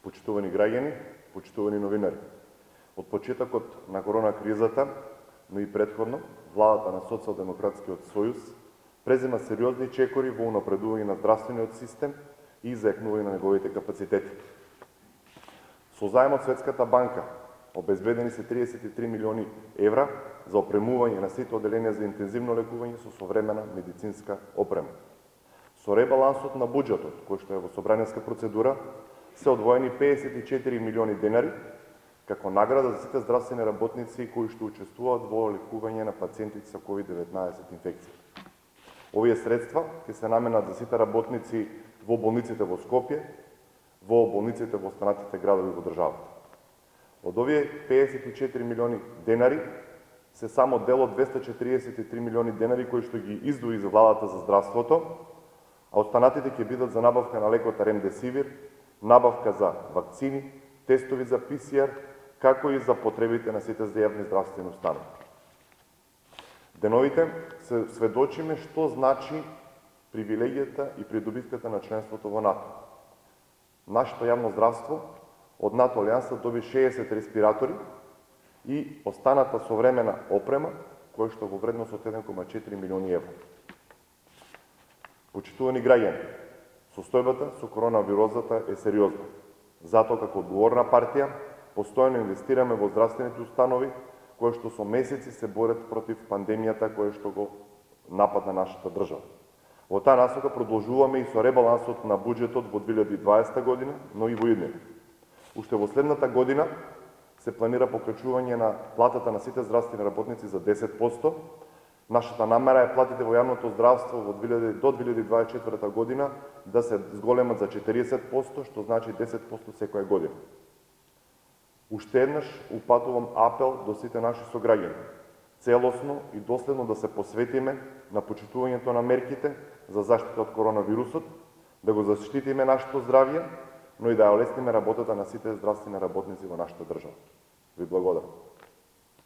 Почитувани граѓани, почитувани новинари. Од почетокот на корона кризата, но и предходно, владата на Социјалдемократскиот сојуз презема сериозни чекори во унапредување на здравствениот систем и зајакнување на неговите капацитети. Со заем од Светската банка обезбедени се 33 милиони евра за опремување на сите оделенија за интензивно лекување со современа медицинска опрема. Со ребалансот на буџетот, кој што е во собраниска процедура, се одвоени 54 милиони денари како награда за сите здравствени работници кои што учествуваат во лекување на пациентите со COVID-19 инфекција. Овие средства ќе се наменат за сите работници во болниците во Скопје, во болниците во останатите градови во државата. Од овие 54 милиони денари се само дел од 243 милиони денари кои што ги издвои за владата за здравството, а останатите ќе бидат за набавка на лекот Ремдесивир, набавка за вакцини, тестови за ПСР, како и за потребите на сите јавни здравствени установи. Деновите се сведочиме што значи привилегијата и придобивката на членството во НАТО. Нашето јавно здравство од НАТО Алијанса доби 60 респиратори и останата современа опрема, која што во вредност од 1,4 милиони евра. Почитувани граѓани, состојбата со коронавирусата е сериозна. Затоа, како одговорна партија, постојано инвестираме во здравствените установи, кои што со месеци се борат против пандемијата која што го нападна нашата држава. Во таа насока продолжуваме и со ребалансот на буџетот во 2020 година, но и во иднина. Уште во следната година се планира покачување на платата на сите здравствени работници за 10%. Нашата намера е платите во јавното здравство до 2024 година да се зголемат за 40%, што значи 10% секоја година. Уште еднаш упатувам апел до сите наши сограѓани, целосно и доследно да се посветиме на почитувањето на мерките за заштита од коронавирусот, да го заштитиме нашето здравје, но и да ја олесниме работата на сите здравствени работници во нашата држава. Ви благодарам.